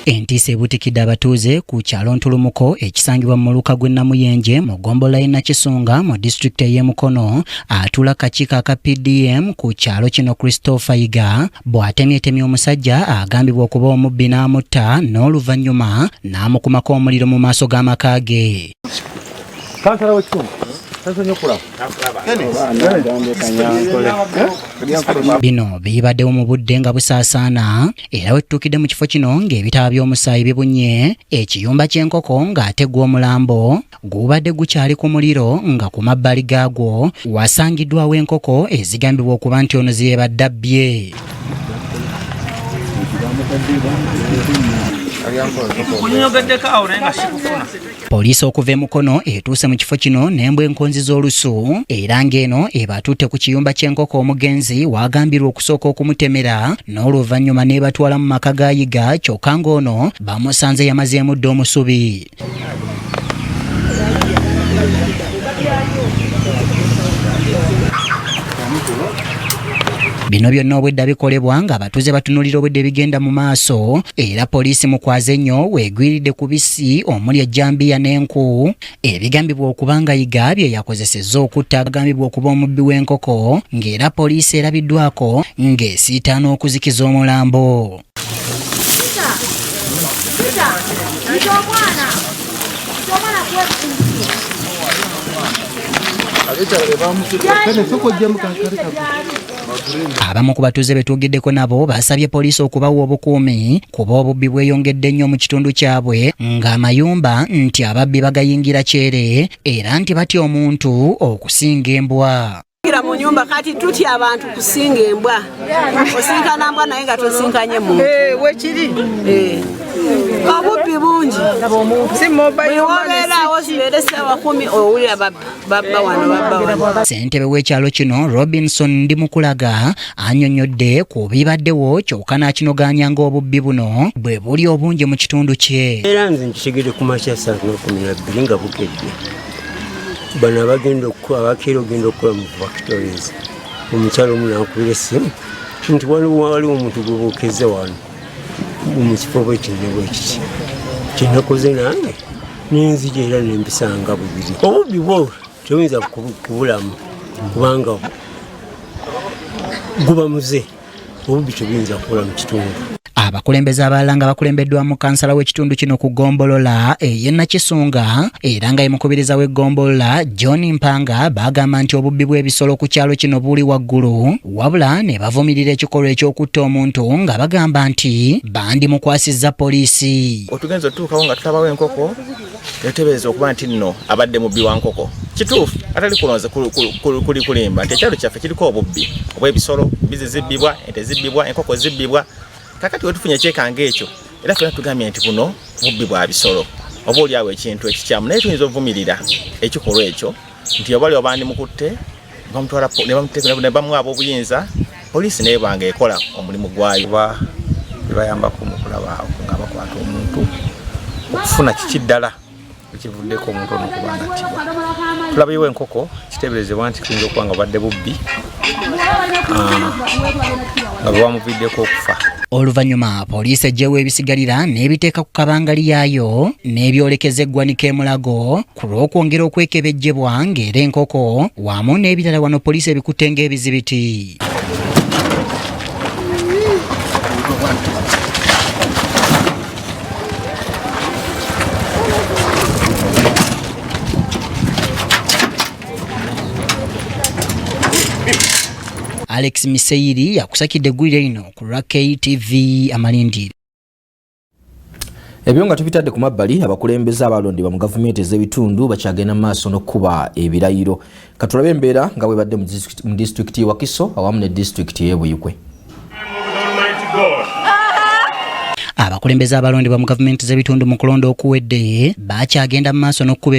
Entiisa ebuutikidde abatuuze ku kyalo Ntulumuko ekisangibwa mu muluka gw'e Namuyenje mu Gombola y'e Nakisunga mu disitulikiti ey'e Mukono atuula kakiiko aka PDM ku kyalo kino Christopher Yiga bw'atemyetemye omusajja agambibwa okuba omubbi n'amutta n'oluvannyuma n'amukumako omuliro mu maaso g'amaka ge. Bino bibaddewo mu budde nga busaasaana era wetuukidde mu kifo kino ng'ebitaba by'omusaayi bibunye ekiyumba ky'enkoko ng'ateggwa omulambo gubadde gukyali ku muliro nga ku mabbali gaagwo wasangiddwawo enkoko ezigambibwa okuba nti ono ziyebadde abbye. Poliisi okuva e Mukono etuuse mu kifo kino n'embwa enkonzi z'olusu era ng'eno eba atutte ku kiyumba ky'enkoko omugenzi wagambirwa okusooka okumutemera n'oluvannyuma n'ebatwala mu maka ga Yiga kyokka ng'ono bamusanze yamazeemu dda omusubi. Bino byonna obwedda bikolebwa nga abatuuze batunulira obwedda ebigenda mu maaso era poliisi mukwaze nnyo weegwiridde ku bisi omuli ejjambiya n'enku ebigambibwa okuba nga Yiga bye yakozesezza okutta agambibwa okuba omubbi w'enkoko ng'era poliisi erabiddwako ng'esiitaana okuzikiza omulambo. Abamu ku batuuze betuugiddeko nabo basabye poliisi okubawa obukuumi kuba obubbi bweyongedde nnyo mu kitundu kyabwe ng'amayumba nti ababbi bagayingira kyere era nti batya omuntu okusinga embwa. Mu nyumba kati tutya abantu kusinga embwa osinkana mbwa naye nga tosinkanye muntu wekiri obubbi bungi obeerawo zibeerese abakumi owulira babba wano. Ssentebe w'ekyalo kino Robinson Ndimukulaga annyonnyodde ku bibaddewo kyokka n'akinoganya ng'obubbi buno bwe buli obungi mu kitundu kye. Era nze nkitegedde ku makya 12 nga bukedde bano abagenda abakeera ogenda okukola mu factories omukyalo omu nankubira essimu nti waliwo omuntu gwe bookeza wano mu kifo bwekiti kyenakoze nange nenzija era nembisanga bubiri. Obubbi bwo toyinza kubulamu kubanga guba muze obubbi tobuyinza kukola mu kitundu. Abakulembeze abalala nga bakulembeddwamu kansala w'ekitundu kino ku Gombolola ey'e Nakisunga era nga yemukubiriza w'e Gombolola John Mpanga bagamba nti obubbi bw'ebisolo ku kyalo kino buli waggulu wabula ne bavumirira ekikolwa eky'okutta omuntu nga bagamba nti bandimukwasizza poliisi. Otugenza otuukawo nga tutabawo enkoko tetebereza okuba nti nno abadde mubbi wa nkoko kituufu atali kulonze kuli kulimba nti ekyalo kyaffe kiriko obubbi obw'ebisolo mbizi zibbibwa ente zibbibwa enkoko zibbibwa. Kakati wetufunye ekyekanga ekyo era ffena tugambye nti buno bubbi bwa bisolo oba oliawo ekintu ekikyamu naye tuyinza obuvumirira ekikolwa ekyo nti oba oli obandi mukutte ne bamuwa obuyinza poliisi naye banga ekola omulimu gwayo bebayambako mu kulaba nga bakwata omuntu okufuna kiki ddala ekivuddeko omuntu ono okuba nattibwa. Tulabiwo enkoko kiteeberezebwa nti kiyinza okuba nga obadde bubbi nga bwebamuviddeko okufa. Oluvannyuma poliisi eggyewo ebisigalira n'ebiteeka ku kabangali yaayo n'ebyolekeza eggwanika e Mulago ku lw'okwongera okwekebejjebwa ng'era enkoko wamu n'ebirala wano poliisi ebikutte ng'ebizibiti. Alex Miseiri yakusakidde eggwire lino ku KTV Amalindi. Ebyo nga tubitadde ku mabbali abakulembeze abalondebwa mu gavumenti ez'ebitundu bakyagenda maaso n'okkuba ebirayiro. Katulabe embeera nga bwe badde mu disitulikiti y'e Wakiso awamu ne disitulikiti y'e Buyikwe. Abakulembeze abalondebwa mu gavumenti z'ebitundu mu kulonda okuwedde bakyagenda maaso n'okkuba